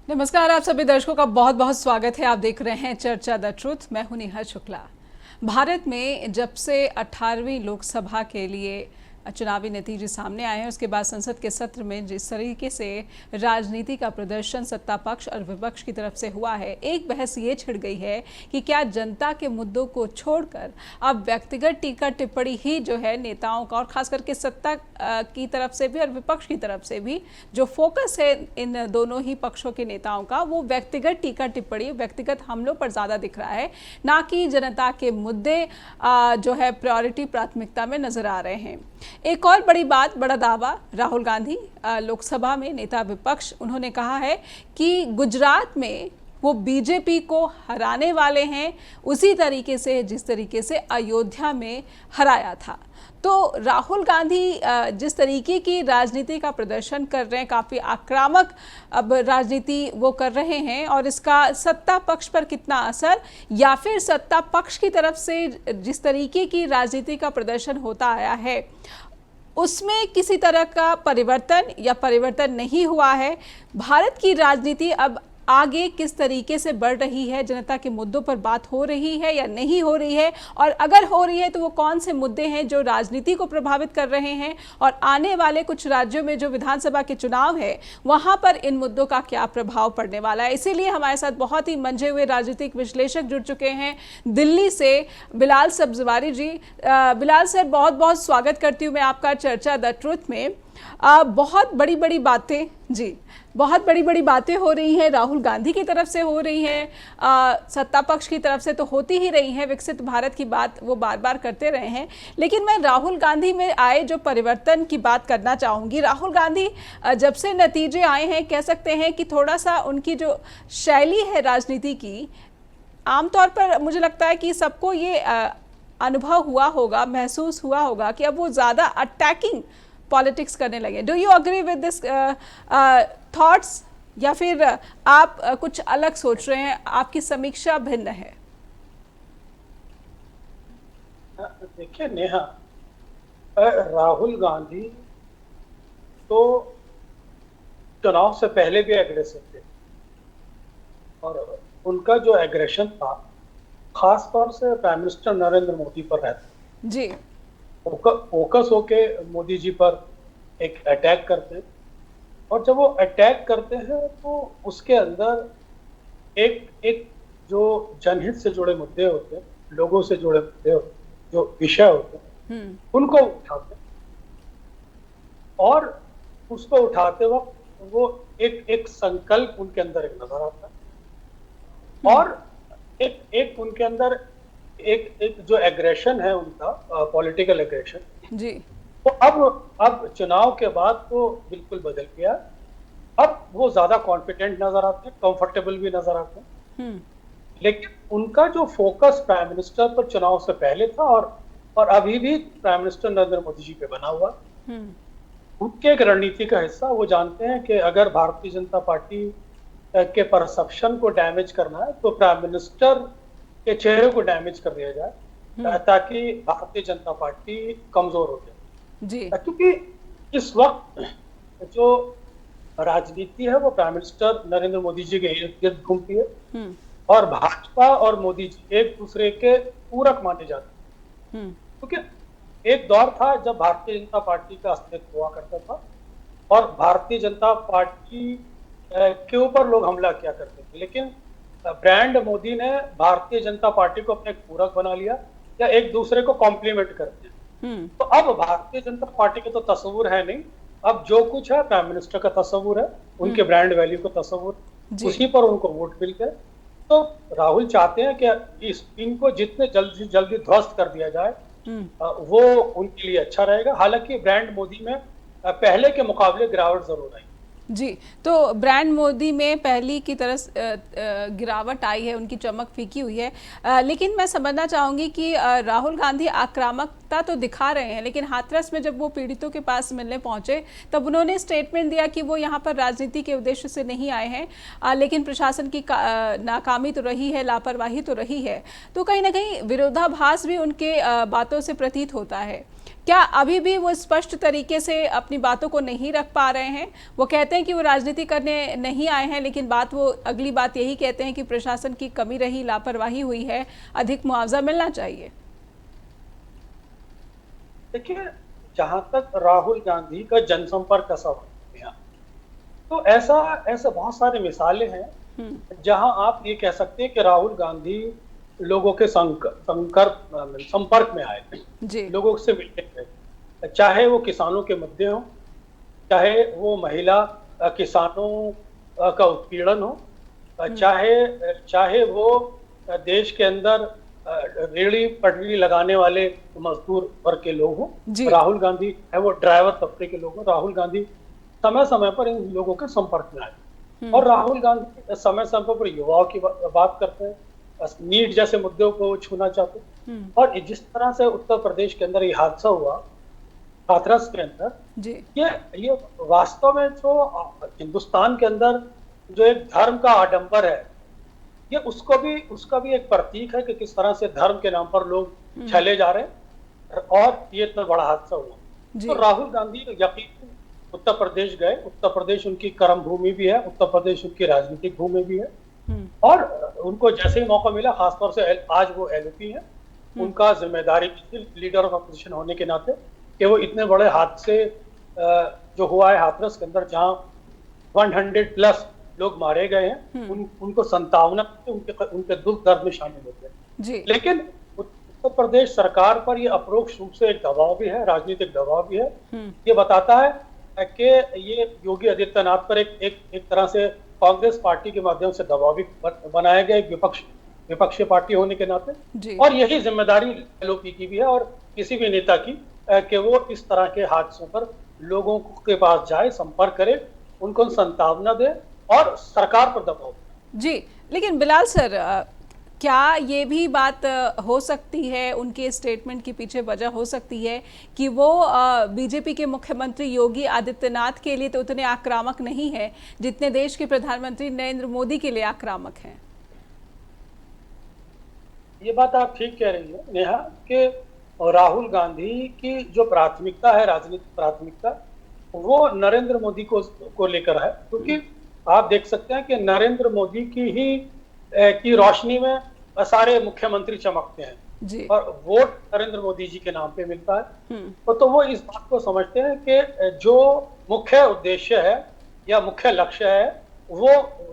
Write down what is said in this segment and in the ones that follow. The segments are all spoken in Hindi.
नमस्कार, आप सभी दर्शकों का बहुत बहुत स्वागत है। आप देख रहे हैं चर्चा द ट्रुथ। मैं हूं नेहा शुक्ला। भारत में जब से 18वीं लोकसभा के लिए चुनावी नतीजे सामने आए हैं, उसके बाद संसद के सत्र में जिस तरीके से राजनीति का प्रदर्शन सत्ता पक्ष और विपक्ष की तरफ से हुआ है, एक बहस ये छिड़ गई है कि क्या जनता के मुद्दों को छोड़कर अब व्यक्तिगत टीका टिप्पणी ही जो है नेताओं का, और खास करके सत्ता की तरफ से भी और विपक्ष की तरफ से भी जो फोकस है इन दोनों ही पक्षों के नेताओं का, वो व्यक्तिगत टीका टिप्पणी, व्यक्तिगत हमलों पर ज़्यादा दिख रहा है, ना कि जनता के मुद्दे जो है प्रायोरिटी, प्राथमिकता में नजर आ रहे हैं। एक और बड़ी बात, बड़ा दावा, राहुल गांधी लोकसभा में नेता विपक्ष, उन्होंने कहा है कि गुजरात में वो बीजेपी को हराने वाले हैं उसी तरीके से जिस तरीके से अयोध्या में हराया था। तो राहुल गांधी जिस तरीके की राजनीति का प्रदर्शन कर रहे हैं, काफ़ी आक्रामक अब राजनीति वो कर रहे हैं, और इसका सत्ता पक्ष पर कितना असर, या फिर सत्ता पक्ष की तरफ से जिस तरीके की राजनीति का प्रदर्शन होता आया है उसमें किसी तरह का परिवर्तन या परिवर्तन नहीं हुआ है। भारत की राजनीति अब आगे किस तरीके से बढ़ रही है, जनता के मुद्दों पर बात हो रही है या नहीं हो रही है, और अगर हो रही है तो वो कौन से मुद्दे हैं जो राजनीति को प्रभावित कर रहे हैं, और आने वाले कुछ राज्यों में जो विधानसभा के चुनाव है वहां पर इन मुद्दों का क्या प्रभाव पड़ने वाला है। इसीलिए हमारे साथ बहुत ही मंझे हुए राजनीतिक विश्लेषक जुड़ चुके हैं। दिल्ली से बिलाल सब्जवारी जी। बिलाल सर, बहुत बहुत स्वागत करती हूँ मैं आपका चर्चा द ट्रुथ में। बहुत बड़ी बड़ी बातें जी, बहुत बड़ी बड़ी बातें हो रही हैं, राहुल गांधी की तरफ से हो रही हैं, सत्ता पक्ष की तरफ से तो होती ही रही हैं, विकसित भारत की बात वो बार बार करते रहे हैं। लेकिन मैं राहुल गांधी में आए जो परिवर्तन की बात करना चाहूँगी। राहुल गांधी जब से नतीजे आए हैं, कह सकते हैं कि थोड़ा सा उनकी जो शैली है राजनीति की, आमतौर पर मुझे लगता है कि सबको ये अनुभव हुआ होगा, महसूस हुआ होगा कि अब वो ज़्यादा अटैकिंग पॉलिटिक्स करने लगे। Do you agree with this thoughts, या फिर आप कुछ अलग सोच रहे हैं, आपकी समीक्षा भिन्न है? देखिए नेहा, राहुल गांधी तो चुनाव से पहले भी एग्रेसिव थे, और उनका जो एग्रेशन था खास तौर से प्राइम मिनिस्टर नरेंद्र मोदी पर रहता जी। फोकस होके मोदी जी पर एक अटैक करते हैं, और जब वो अटैक करते हैं तो उसके अंदर एक जो जनहित से जुड़े मुद्दे होते हैं, लोगों से जुड़े मुद्दे होते हैं, जो विषय होते हैं, उनको उठाते हैं, और उसको उठाते वक्त वो एक संकल्प उनके अंदर एक नजर आता है, और एक उनके अंदर एक जो एग्रेशन है उनका, पॉलिटिकल एग्रेशन जी, तो अब चुनाव के बाद तो बिल्कुल बदल गया। अब वो ज्यादा कॉन्फिडेंट नजर आते हैं, कंफर्टेबल भी नजर आते हैं, लेकिन उनका जो फोकस प्राइम मिनिस्टर पर चुनाव से पहले था और अभी भी प्राइम मिनिस्टर नरेंद्र मोदी जी पे बना हुआ, उनके एक रणनीति का हिस्सा, वो जानते हैं कि अगर भारतीय जनता पार्टी के परसेप्शन को डैमेज करना है तो प्राइम मिनिस्टर के चेहरे को डैमेज कर दिया जाए, ताकि भारतीय जनता पार्टी कमजोर हो जाए। क्योंकि इस वक्त जो राजनीति है वो प्राइम मिनिस्टर नरेंद्र मोदी जी के इर्द गिर्द घूमती है, और भाजपा और मोदी जी एक दूसरे के पूरक माने जाते हैं। क्योंकि एक दौर था जब भारतीय जनता पार्टी का अस्तित्व हुआ करता था, और भारतीय जनता पार्टी के ऊपर लोग हमला किया करते थे, लेकिन ब्रांड मोदी ने भारतीय जनता पार्टी को अपने पूरक बना लिया, या एक दूसरे को कॉम्प्लीमेंट करते हैं। तो अब भारतीय जनता पार्टी के तो तस्वुर है नहीं, अब जो कुछ है प्राइम मिनिस्टर का तस्वुर है, उनके ब्रांड वैल्यू का तस्वुर, उसी पर उनको वोट मिल गए। तो राहुल चाहते हैं कि इनको जितने जल्दी ध्वस्त कर दिया जाए वो उनके लिए अच्छा रहेगा। हालांकि ब्रांड मोदी में पहले के मुकाबले गिरावट जरूर आई जी। तो ब्रांड मोदी में पहली की तरह गिरावट आई है, उनकी चमक फीकी हुई है, लेकिन मैं समझना चाहूँगी कि राहुल गांधी आक्रामकता तो दिखा रहे हैं, लेकिन हाथरस में जब वो पीड़ितों के पास मिलने पहुँचे तब उन्होंने स्टेटमेंट दिया कि वो यहाँ पर राजनीति के उद्देश्य से नहीं आए हैं, लेकिन प्रशासन की नाकामी तो रही है, लापरवाही तो रही है। तो कहीं ना कहीं विरोधाभास भी उनके बातों से प्रतीत होता है। क्या अभी भी वो स्पष्ट तरीके से अपनी बातों को नहीं रख पा रहे हैं? वो कहते हैं कि वो राजनीति करने नहीं आए हैं, लेकिन वो अगली बात यही कहते हैं कि प्रशासन की कमी रही, लापरवाही हुई है, अधिक मुआवजा मिलना चाहिए। देखिए, जहां तक राहुल गांधी का जनसंपर्क का सवाल है, तो ऐसा ऐसे बहुत सारे मिसालें हैं जहां आप ये कह सकते हैं कि राहुल गांधी लोगों के संपर्क में आए, लोगों से मिलते गए, चाहे वो किसानों के मुद्दे हो, चाहे वो महिला किसानों का उत्पीड़न हो, चाहे वो देश के अंदर रेहड़ी पटरी लगाने वाले मजदूर वर्ग के लोग हों, राहुल गांधी है वो ड्राइवर तबके के लोग हों, राहुल गांधी समय समय पर इन लोगों के संपर्क में आए। और राहुल गांधी समय समय पर युवाओं की बात करते हैं, नीट जैसे मुद्दों को छूना चाहते हैं। और जिस तरह से उत्तर प्रदेश के अंदर ये हादसा हुआ, हाथरस के अंदर, ये वास्तव में जो हिंदुस्तान के अंदर जो एक धर्म का आडंबर है, ये उसका भी एक प्रतीक है कि किस तरह से धर्म के नाम पर लोग छले जा रहे हैं और ये इतना बड़ा हादसा हुआ। तो राहुल गांधी यकीन उत्तर प्रदेश गए, उत्तर प्रदेश उनकी कर्म भूमि भी है, उत्तर प्रदेश उनकी राजनीतिक भूमि भी है, और उनको जैसे ही मौका मिला, खासतौर से आज वो एलओपी है, उनका जिम्मेदारी लीडर ऑफ अपोजिशन होने के नाते कि वो इतने बड़े हादसे जो हुआ है हाथरस के अंदर, जहां 100+ लोग मारे गए हैं, उनको संतावना उनके दुख दर्द में शामिल होते हैं। लेकिन उत्तर प्रदेश सरकार पर यह अप्रोक्ष रूप से एक दबाव भी है, राजनीतिक दबाव भी है। ये बताता है कि ये योगी आदित्यनाथ पर एक तरह से कांग्रेस पार्टी के माध्यम से दबाव भी बनाया गया, एक विपक्षी पार्टी होने के नाते, और यही जिम्मेदारी एलओपी की भी है और किसी भी नेता की, कि वो इस तरह के हादसों पर लोगों के पास जाए, संपर्क करे, उनको संतावना दे और सरकार पर दबाव। जी, लेकिन बिलाल सर, क्या ये भी बात हो सकती है, उनके स्टेटमेंट के पीछे वजह हो सकती है कि वो बीजेपी के मुख्यमंत्री योगी आदित्यनाथ के लिए तो उतने आक्रामक नहीं है जितने देश के प्रधानमंत्री नरेंद्र मोदी के लिए आक्रामक हैं? ये बात आप ठीक कह रही है नेहा, कि राहुल गांधी की जो प्राथमिकता है, राजनीतिक प्राथमिकता, वो नरेंद्र मोदी को लेकर है, क्योंकि आप देख सकते हैं कि नरेंद्र मोदी की रोशनी में सारे मुख्यमंत्री चमकते हैं और वोट नरेंद्र मोदी जी के नाम पे मिलता है। तो वो इस बात को समझते हैं कि जो मुख्य उद्देश्य है या मुख्य लक्ष्य है वो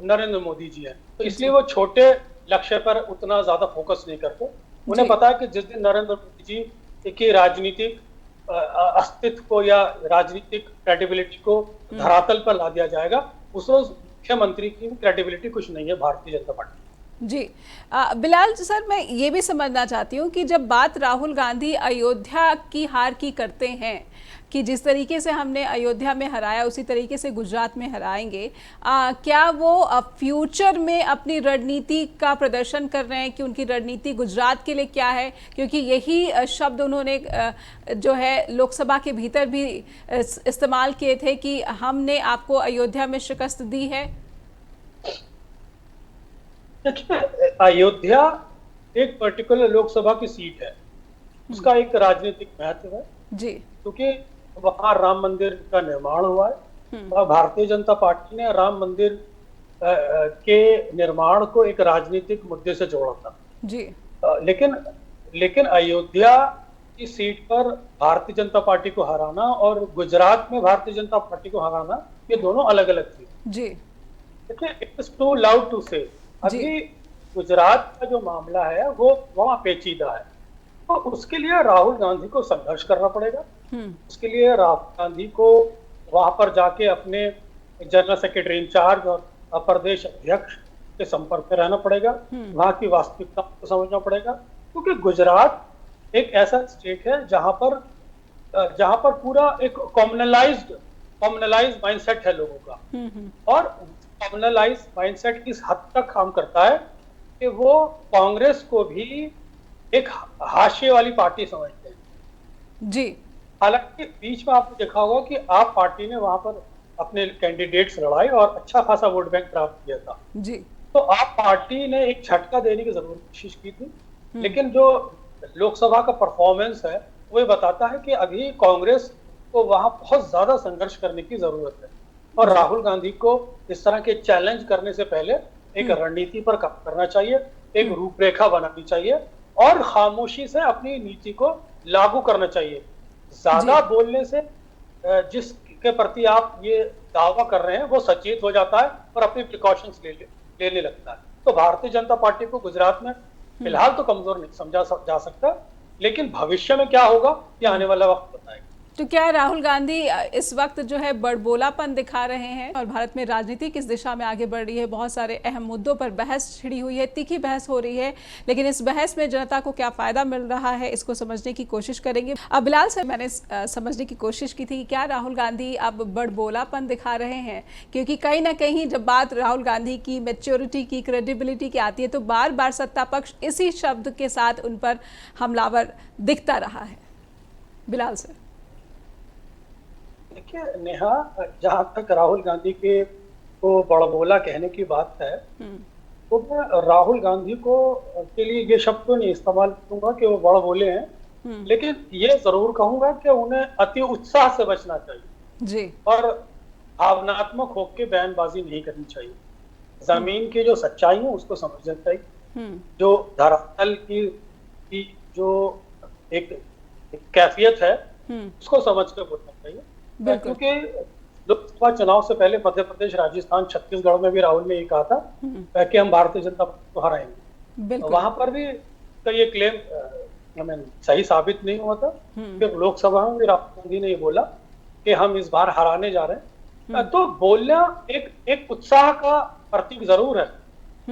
नरेंद्र मोदी जी है, तो इसलिए वो छोटे लक्ष्य पर उतना ज्यादा फोकस नहीं करते। उन्हें पता है कि जिस दिन नरेंद्र मोदी जी की राजनीतिक अस्तित्व को या राजनीतिक क्रेडिबिलिटी को धरातल पर ला दिया जाएगा, उस रोज मुख्यमंत्री की क्रेडिबिलिटी कुछ नहीं है भारतीय जनता पार्टी। जी, बिलाल सर, मैं ये भी समझना चाहती हूँ कि जब बात राहुल गांधी अयोध्या की हार की करते हैं कि जिस तरीके से हमने अयोध्या में हराया उसी तरीके से गुजरात में हराएंगे, क्या वो फ्यूचर में अपनी रणनीति का प्रदर्शन कर रहे हैं कि उनकी रणनीति गुजरात के लिए क्या है? क्योंकि यही शब्द उन्होंने जो है लोकसभा के भीतर भी इस्तेमाल किए थे कि हमने आपको अयोध्या में शिकस्त दी है। देखिए, अयोध्या एक पर्टिकुलर लोकसभा की सीट है, उसका एक राजनीतिक महत्व है जी, क्योंकि वहां राम मंदिर का निर्माण हुआ है और भारतीय जनता पार्टी ने राम मंदिर के निर्माण को एक राजनीतिक मुद्दे से जोड़ा था जी। लेकिन अयोध्या की सीट पर भारतीय जनता पार्टी को हराना और गुजरात में भारतीय जनता पार्टी को हराना, ये दोनों अलग अलग थी जी। देखिए, it is too loud to say, अभी गुजरात का जो मामला है वो वहां पेचीदा है, तो उसके लिए राहुल गांधी को संघर्ष करना पड़ेगा। उसके लिए राहुल गांधी को वहां पर जाके अपने जनरल सेक्रेटरी इंचार्ज और प्रदेश अध्यक्ष के संपर्क में रहना पड़ेगा, वहां की वास्तविकता को समझना पड़ेगा, क्योंकि गुजरात एक ऐसा स्टेट है जहां पर पूरा एक कॉम्युनलाइज्ड माइंडसेट है लोगों का, और कॉम्युनलाइज्ड माइंडसेट इस हद तक काम करता है कि वो कांग्रेस को भी एक हाशिए वाली पार्टी समझते हैं जी। हालांकि बीच में आपने देखा होगा कि आप पार्टी ने वहां पर अपने कैंडिडेट्स लड़ाए और अच्छा खासा वोट बैंक प्राप्त किया था जी। तो आप पार्टी ने एक झटका देने की जरूर कोशिश की थी, लेकिन जो लोकसभा का परफॉर्मेंस है वो बताता है कि अभी कांग्रेस को वहां बहुत ज्यादा संघर्ष करने की जरूरत है और राहुल गांधी को इस तरह के चैलेंज करने से पहले एक रणनीति पर काम करना चाहिए, एक रूपरेखा बनानी चाहिए और खामोशी से अपनी नीति को लागू करना चाहिए। ज्यादा बोलने से जिसके प्रति आप ये दावा कर रहे हैं वो सचेत हो जाता है और अपनी प्रिकॉशंस लेने लगता है। तो भारतीय जनता पार्टी को गुजरात में फिलहाल तो कमजोर नहीं समझा जा सकता, लेकिन भविष्य में क्या होगा ये आने वाला वक्त बताएगा। तो क्या राहुल गांधी इस वक्त जो है बड़बोलापन दिखा रहे हैं और भारत में राजनीति किस दिशा में आगे बढ़ रही है? बहुत सारे अहम मुद्दों पर बहस छिड़ी हुई है, तीखी बहस हो रही है, लेकिन इस बहस में जनता को क्या फायदा मिल रहा है इसको समझने की कोशिश करेंगे। अब बिलाल से मैंने समझने की कोशिश की थी कि क्या राहुल गांधी अब बड़बोलापन दिखा रहे हैं, क्योंकि कहीं ना कहीं जब बात राहुल गांधी की मैच्योरिटी की, क्रेडिबिलिटी की आती है तो बार बार सत्ता पक्ष इसी शब्द के साथ उन पर हमलावर दिखता रहा है। बिलाल से देखिए नेहा, जहां तक राहुल गांधी के को बड़बोला कहने की बात है तो मैं राहुल गांधी को के लिए ये शब्द तो नहीं इस्तेमाल करूंगा कि वो बड़बोले हैं, लेकिन ये जरूर कहूंगा कि उन्हें अति उत्साह से बचना चाहिए जी और भावनात्मक होकर बयानबाजी नहीं करनी चाहिए। जमीन की जो सच्चाई है उसको समझना चाहिए, जो धरातल की जो एक कैफियत है उसको समझ कर बोलना चाहिए। क्योंकि लोकसभा चुनाव से पहले मध्य प्रदेश, राजस्थान, छत्तीसगढ़ में भी राहुल ने ये कहा था कि हम भारतीय जनता पार्टी को हराएंगे। वहां पर भी तो ये क्लेम सही साबित नहीं हुआ था कि लोकसभा में भी राहुल गांधी ने ये बोला कि हम इस बार हराने जा रहे हैं। तो बोलना एक उत्साह का प्रतीक जरूर है।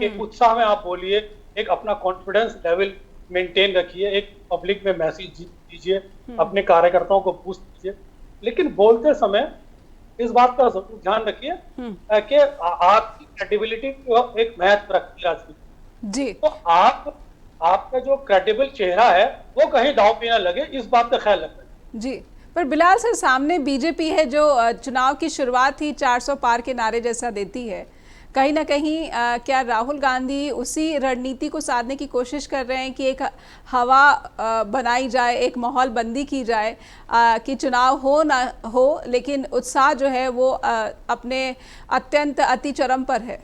एक उत्साह में आप बोलिए, एक अपना कॉन्फिडेंस लेवल मेंटेन रखिए, एक पब्लिक में मैसेज दीजिए, अपने कार्यकर्ताओं को बूस्ट कीजिए, लेकिन बोलते समय इस बात का जरूर ध्यान रखिए कि आपकी क्रेडिबिलिटी को एक महत्व रखती है राजनीति जी। तो आपका जो क्रेडिबल चेहरा है वो कहीं दांव पे ना लगे, इस बात का ख्याल रखें जी। पर बिलाल सर, सामने बीजेपी है जो चुनाव की शुरुआत ही 400 पार के नारे जैसा देती है। कहीं ना कहीं क्या राहुल गांधी उसी रणनीति को साधने की कोशिश कर रहे हैं कि एक हवा बनाई जाए, एक माहौल बंदी की जाए कि चुनाव हो ना हो, लेकिन उत्साह जो है वो अपने अत्यंत अति चरम पर है?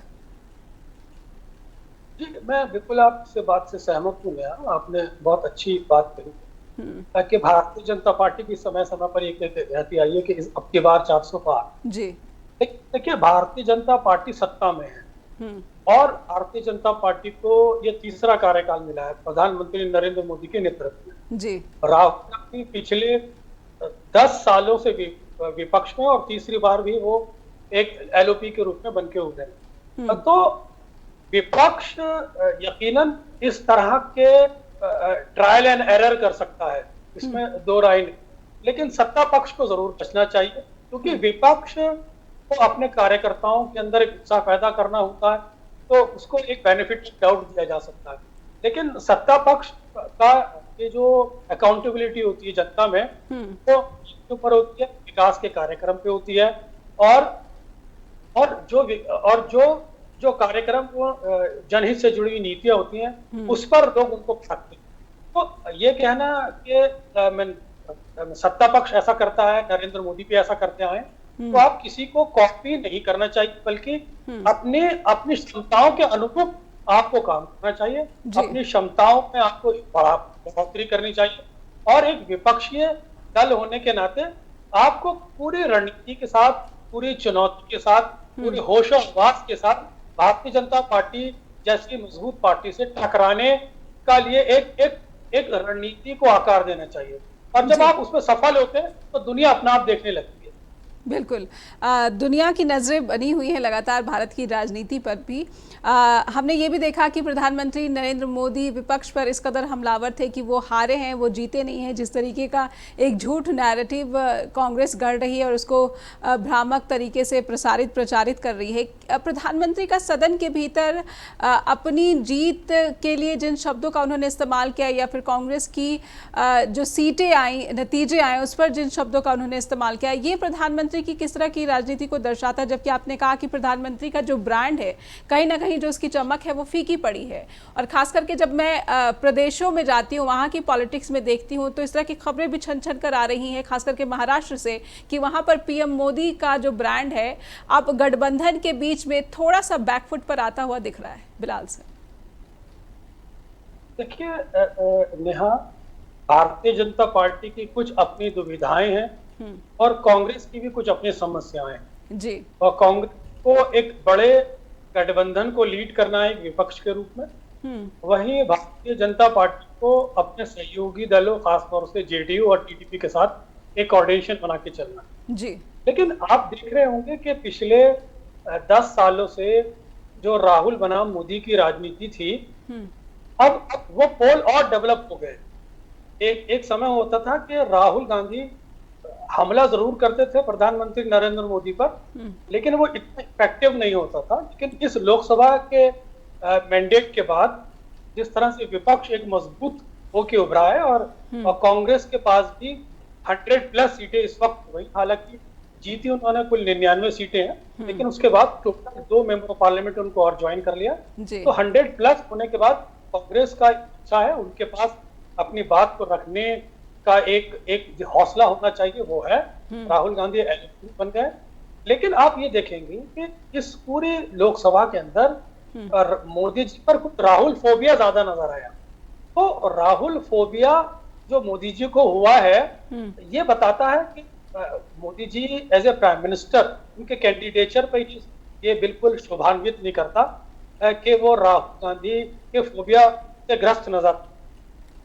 जी, मैं बिल्कुल आपसे बात से सहमत हूँ। आपने बहुत अच्छी बात कही ताकि भारतीय जनता पार्टी की समय समय पर एक कहती आई है कि अब की बार 400 पार जी। देखिए, भारतीय जनता पार्टी सत्ता में है और भारतीय जनता पार्टी को ये तीसरा कार्यकाल मिला है प्रधानमंत्री नरेंद्र मोदी के नेतृत्व में जी। राहुल गांधी पिछले 10 सालों से विपक्ष में और तीसरी बार भी वो एक एलओपी के रूप में बन के उभरे। तो विपक्ष यकीनन इस तरह के ट्रायल एंड एरर कर सकता है, इसमें दो राय नहीं, लेकिन सत्ता पक्ष को जरूर बचना चाहिए, क्योंकि विपक्ष को अपने कार्यकर्ताओं के अंदर एक उत्साह पैदा करना होता है तो उसको एक बेनिफिट डाउट दिया जा सकता है। लेकिन सत्ता पक्ष का ये जो अकाउंटेबिलिटी होती है जनता में तो इसके ऊपर होती है, विकास के कार्यक्रम पे होती है और जो कार्यक्रम जनहित से जुड़ी हुई नीतियां होती हैं उस पर लोग उनको पढ़ते हैं। तो ये कहना कि सत्ता पक्ष ऐसा करता है, नरेंद्र मोदी भी ऐसा करते आए, तो आप किसी को कॉपी नहीं करना चाहिए, बल्कि अपनी क्षमताओं के अनुरूप आपको काम करना चाहिए, अपनी क्षमताओं में आपको बढ़ोतरी करनी चाहिए और एक विपक्षीय दल होने के नाते आपको पूरी रणनीति के साथ, पूरी चुनौती के साथ, पूरे होशो हवास के साथ भारतीय जनता पार्टी जैसी मजबूत पार्टी से टकराने का लिए एक रणनीति को आकार देना चाहिए। और जब आप उसमें सफल होते हैं तो दुनिया अपना आप देखने लगती है। बिल्कुल, दुनिया की नज़रें बनी हुई हैं लगातार भारत की राजनीति पर भी। हमने ये भी देखा कि प्रधानमंत्री नरेंद्र मोदी विपक्ष पर इस कदर हमलावर थे कि वो हारे हैं, वो जीते नहीं हैं। जिस तरीके का एक झूठ नैरेटिव कांग्रेस गढ़ रही है और उसको भ्रामक तरीके से प्रचारित कर रही है। प्रधानमंत्री का सदन के भीतर अपनी जीत के लिए जिन शब्दों का उन्होंने इस्तेमाल किया या फिर कांग्रेस की जो सीटें आई, नतीजे आए, उस पर जिन शब्दों का उन्होंने इस्तेमाल किया, ये प्रधानमंत्री प्रधानमंत्री की किस तरह की राजनीति को दर्शाता है, जबकि आपने कहा कि प्रधानमंत्री का जो ब्रांड है कहीं ना कहीं जो उसकी चमक है वो फीकी पड़ी है। और खास करके जब मैं प्रदेशों में जाती हूँ, वहाँ की पॉलिटिक्स में देखती हूँ, तो इस तरह की खबरें भी छन छन कर आ रही हैं, खास करके महाराष्ट्र से, कि वहाँ पर पीएम मोदी का जो ब्रांड है अब गठबंधन के बीच में थोड़ा सा बैकफुट पर आता हुआ दिख रहा है। बिलाल सर, देखिए नेहा, भारतीय जनता पार्टी की कुछ अपनी दुविधाएं हैं और कांग्रेस की भी कुछ अपनी समस्याएं हैं जी। और कांग्रेस को एक बड़े गठबंधन को लीड करना है एक विपक्ष के रूप में, वहीं भारतीय जनता पार्टी को अपने सहयोगी दलों, खासतौर से जेडीयू और टीडीपी के साथ एक कोऑर्डिनेशन बना के चलना जी। लेकिन आप देख रहे होंगे कि पिछले 10 सालों से जो राहुल बनाम मोदी की राजनीति थी, अब वो पोल और डेवलप हो गए। एक समय होता था कि राहुल गांधी हमला जरूर करते थे प्रधानमंत्री नरेंद्र मोदी पर, लेकिन वो इतना इफेक्टिव नहीं होता था। लेकिन इस लोकसभा के मैंडेट के बाद जिस तरह से विपक्ष एक मजबूत होके उभरा है और कांग्रेस के पास भी 100+ सीटें इस वक्त हुई, हालांकि जीती उन्होंने कुल 99 सीटें हैं, लेकिन उसके बाद टोटल 2 मेंबर ऑफ पार्लियामेंट उनको और ज्वाइन कर लिया। तो 100+ होने के बाद कांग्रेस का इच्छा है, उनके पास अपनी बात को रखने का एक हौसला होना चाहिए, वो है। राहुल गांधी एलएलपी बन गए। लेकिन आप ये देखेंगे कि इस पूरी लोकसभा के अंदर मोदी जी पर कुछ राहुल फोबिया ज्यादा नजर आया। तो राहुल फोबिया जो मोदी जी को हुआ है, ये बताता है कि Modi ji as a prime minister उनके कैंडिडेचर पर ये बिल्कुल शोभान्वित नहीं करता कि वो राहुल गांधी के फोबिया से ग्रस्त नजर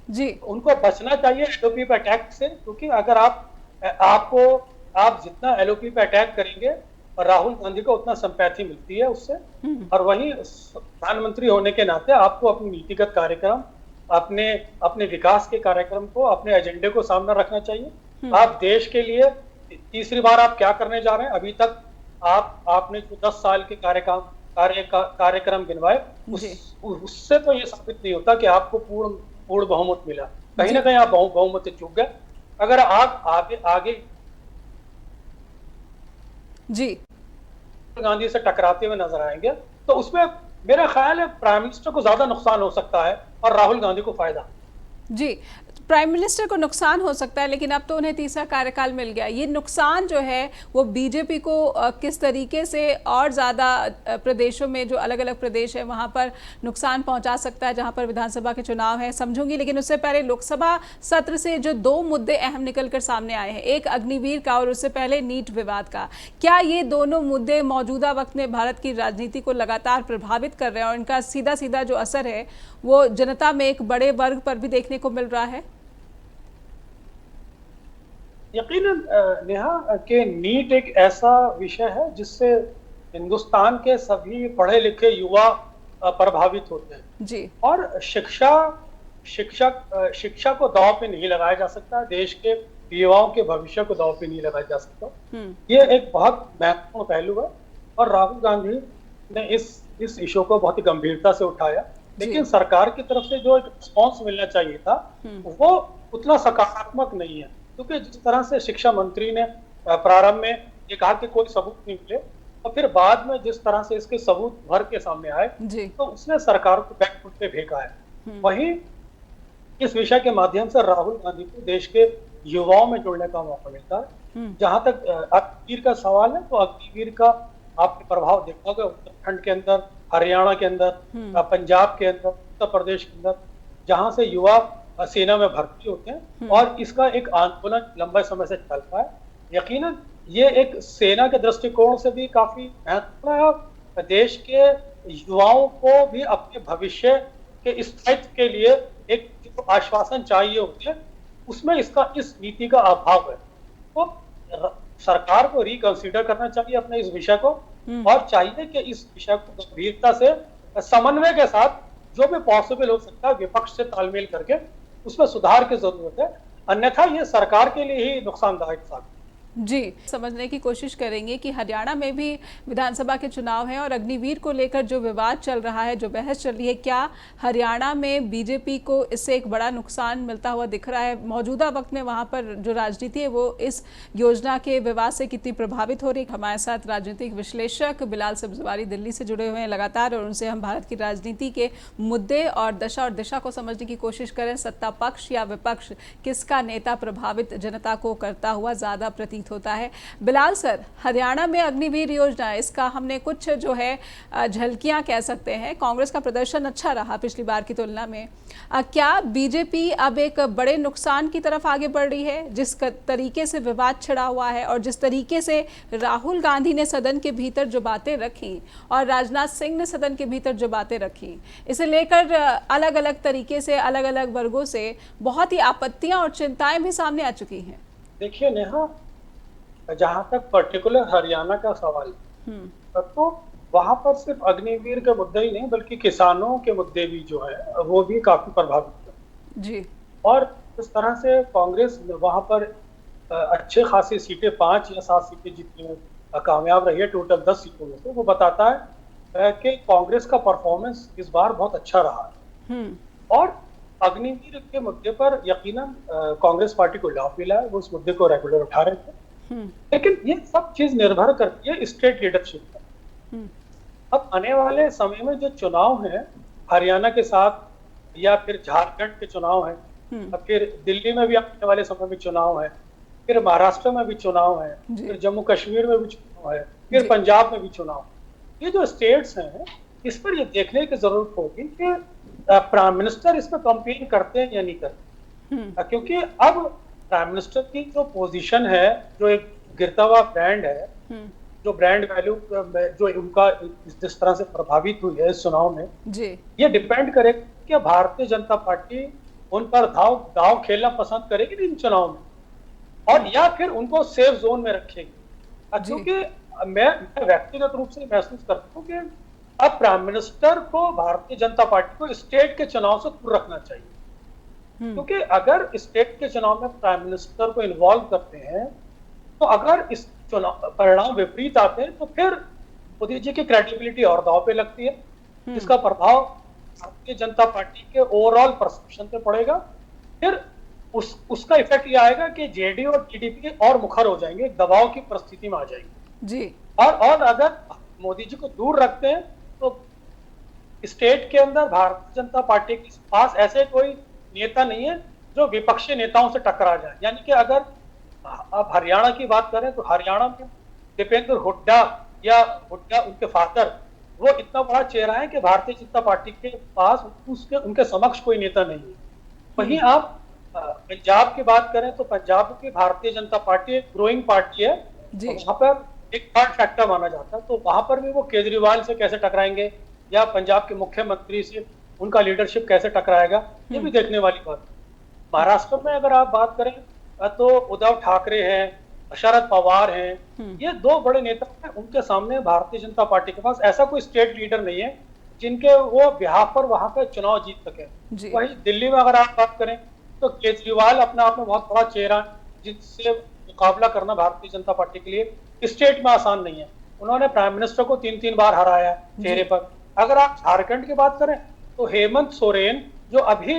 जी। उनको बचना चाहिए एलओपी पे अटैक से, क्योंकि अगर आप जितना एलओपी पे अटैक करेंगे और राहुल गांधी को उतना संपैथी मिलती है उससे। और वहीं प्रधानमंत्री होने के नाते आपको अपनी नीतिगत कार्यक्रम, अपने विकास के कार्यक्रम को, अपने एजेंडे को सामने रखना चाहिए। आप देश के लिए तीसरी बार आप क्या करने जा रहे हैं? अभी तक आपने जो 10 साल के कार्यक्रम गिनवाए, उससे तो ये साबित नहीं होता कि आपको पूर्ण बहुमत मिला। कहीं ना कहीं आप बहुमत से चूक गए। अगर आप आगे जी गांधी से टकराते हुए नजर आएंगे तो उसमें मेरा ख्याल है प्राइम मिनिस्टर को ज्यादा नुकसान हो सकता है और राहुल गांधी को फायदा। जी, प्राइम मिनिस्टर को नुकसान हो सकता है, लेकिन अब तो उन्हें तीसरा कार्यकाल मिल गया। ये नुकसान जो है वो बीजेपी को किस तरीके से और ज़्यादा प्रदेशों में, जो अलग अलग प्रदेश है वहाँ पर नुकसान पहुँचा सकता है जहाँ पर विधानसभा के चुनाव हैं, समझूंगी। लेकिन उससे पहले लोकसभा सत्र से जो 2 मुद्दे अहम निकल कर सामने आए हैं, एक अग्निवीर का और उससे पहले नीट विवाद का, क्या ये दोनों मुद्दे मौजूदा वक्त में भारत की राजनीति को लगातार प्रभावित कर रहे हैं और इनका सीधा सीधा जो असर है वो जनता में एक बड़े वर्ग पर भी देखने को मिल रहा है? यकीनन नेहा कि नीट एक ऐसा विषय है जिससे हिंदुस्तान के सभी पढ़े लिखे युवा प्रभावित होते हैं जी। और शिक्षा को दांव पे नहीं लगाया जा सकता, देश के युवाओं के भविष्य को दांव पे नहीं लगाया जा सकता। ये एक बहुत महत्वपूर्ण पहलू है और राहुल गांधी ने इस इशू को बहुत ही गंभीरता से उठाया। लेकिन सरकार की तरफ से जो एक रिस्पॉन्स मिलना चाहिए था वो उतना सकारात्मक नहीं है, क्योंकि जिस तरह से शिक्षा मंत्री ने प्रारंभ में ये कहा कि कोई सबूत नहीं मिले और फिर बाद में जिस तरह से इसके सबूत भर के सामने आए तो उसने सरकार को बैकफुट पे फेंका है। वहीं इस विषय के माध्यम से राहुल गांधी को देश के युवाओं में जुड़ने का मौका मिलता है। जहां तक अग्निवीर का सवाल है, तो अग्निवीर का आपने प्रभाव देखा होगा उत्तराखंड के अंदर, हरियाणा के अंदर, पंजाब के अंदर, उत्तर प्रदेश के अंदर, जहां से युवा सेना में भर्ती होते हैं और इसका एक आंदोलन लंबे समय से चलता है। यकीनन ये एक सेना के दृष्टिकोण से भी काफी महत्वपूर्ण है। देश के युवाओं को भी अपने भविष्य के स्थायित्व के लिए एक जो आश्वासन चाहिए होते हैं, उसमें इस नीति का अभाव है। तो सरकार को रिकंसीडर करना चाहिए अपने इस विषय को और चाहिए कि इस विषय को गंभीरता से समन्वय के साथ जो भी पॉसिबल हो सकता है विपक्ष से तालमेल करके उसमें सुधार की जरूरत है, अन्यथा ये सरकार के लिए ही नुकसानदायक साबित। जी, समझने की कोशिश करेंगे कि हरियाणा में भी विधानसभा के चुनाव हैं और अग्निवीर को लेकर जो विवाद चल रहा है, जो बहस चल रही है, क्या हरियाणा में बीजेपी को इससे एक बड़ा नुकसान मिलता हुआ दिख रहा है? मौजूदा वक्त में वहां पर जो राजनीति है वो इस योजना के विवाद से कितनी प्रभावित हो रही है? हमारे साथ राजनीतिक विश्लेषक बिलाल सब्जवारी दिल्ली से जुड़े हुए हैं लगातार, और उनसे हम भारत की राजनीति के मुद्दे और दशा और दिशा को समझने की कोशिश करें। सत्ता पक्ष या विपक्ष, किसका नेता प्रभावित जनता को करता हुआ ज्यादा प्रतीत होता है? बिलाल सर, हरियाणा में अग्निवीर योजना, इसका हमने कुछ जो है झलकियां कह सकते हैं। कांग्रेस का प्रदर्शन अच्छा रहा पिछली बार की तुलना में। क्या बीजेपी अब एक बड़े नुकसान की तरफ आगे बढ़ रही है? जिस तरीके से विवाद छिड़ा हुआ है और जिस तरीके से राहुल गांधी ने सदन के भीतर जो बातें रखी और राजनाथ सिंह ने सदन के भीतर जो बातें रखी, इसे लेकर अलग अलग तरीके से अलग अलग वर्गों से बहुत ही आपत्तियां और चिंताएं भी सामने आ चुकी हैं। देखिए नेहा, जहां तक पर्टिकुलर हरियाणा का सवाल है तो वहां पर सिर्फ अग्निवीर का मुद्दा ही नहीं बल्कि किसानों के मुद्दे भी जो है वो भी काफी प्रभावित है जी। और इस तरह से कांग्रेस वहां पर अच्छे खासी सीटें 5 या 7 सीटें जीतने में कामयाब रही है टोटल 10 सीटों में से। वो बताता है कि कांग्रेस का परफॉर्मेंस इस बार बहुत अच्छा रहा है और अग्निवीर के मुद्दे पर यकीनन कांग्रेस पार्टी को लाभ मिला है। वो उस मुद्दे को रेगुलर उठा रहे थे, लेकिन ये सब चीज निर्भर करती है स्टेट लीडरशिप पर। अब आने वाले समय में जो चुनाव है हरियाणा के साथ या फिर झारखंड के चुनाव है, अब फिर दिल्ली में भी आने वाले समय में चुनाव है, फिर महाराष्ट्र में भी चुनाव है, फिर जम्मू कश्मीर में भी चुनाव है, फिर पंजाब में भी चुनाव। ये जो स्टेट्स हैं इस पर ये देखने की जरूरत होगी कि प्राइम मिनिस्टर इसमें कंपेन करते हैं या नहीं करते, क्योंकि अब प्राइम मिनिस्टर की जो पोजीशन है, जो एक गिरता हुआ ब्रांड है, जो ब्रांड वैल्यू जो उनका जिस तरह से प्रभावित हुई है इस चुनाव में जी। ये डिपेंड करेगा कि भारतीय जनता पार्टी उन पर दाव खेलना पसंद करेगी इन चुनाव में और या फिर उनको सेफ जोन में रखेगी। क्योंकि मैं व्यक्तिगत रूप से महसूस करता हूँ कि अब प्राइम मिनिस्टर को भारतीय जनता पार्टी को स्टेट के चुनाव से दूर रखना चाहिए, क्योंकि अगर स्टेट के चुनाव में प्राइम मिनिस्टर को इन्वॉल्व करते हैं तो अगर इस चुनाव परिणाम विपरीत आते हैं तो फिर मोदी जी की क्रेडिबिलिटी और दांव पे लगती है, जिसका प्रभाव भारतीय जनता पार्टी के ओवरऑल परसेप्शन पे पड़ेगा। फिर उसका इफेक्ट ये आएगा कि जेडीयू और टीडीपी और मुखर हो जाएंगे, दबाव की परिस्थिति में आ जाएंगे जी। और अगर मोदी जी को दूर रखते हैं तो स्टेट के अंदर भारतीय जनता पार्टी के पास ऐसे कोई नेता नहीं है जो विपक्षी नेताओं से टकरा जाए। यानी कि अगर आप हरियाणा की बात करें तो हरियाणा में दीपेंद्र हुड्डा या हुड्डा उनके फादर वो इतना बड़ा चेहरा है कि भारतीय जनता पार्टी के पास उनके समक्ष कोई नेता नहीं है। वहीं आप पंजाब की बात करें तो पंजाब की भारतीय जनता पार्टी एक ग्रोइंग पार्टी है, तो वहां पर एक थर्ड फैक्टर माना जाता है, तो वहां पर भी वो केजरीवाल से कैसे टकराएंगे या पंजाब के मुख्यमंत्री से उनका लीडरशिप कैसे टकराएगा, ये भी देखने वाली बात है। महाराष्ट्र में अगर आप बात करें तो उद्धव ठाकरे हैं, शरद पवार हैं, ये दो बड़े नेता हैं, उनके सामने भारतीय जनता पार्टी के पास ऐसा कोई स्टेट लीडर नहीं है जिनके वो बिहाफ पर वहां का चुनाव जीत सके। वहीं दिल्ली में अगर आप बात करें तो केजरीवाल अपने आप में बहुत बड़ा चेहरा, जिससे मुकाबला करना भारतीय जनता पार्टी के लिए स्टेट में आसान नहीं है। उन्होंने प्राइम मिनिस्टर को 3-3 बार हराया चेहरे पर। अगर आप झारखंड की बात करें तो हेमंत सोरेन जो अभी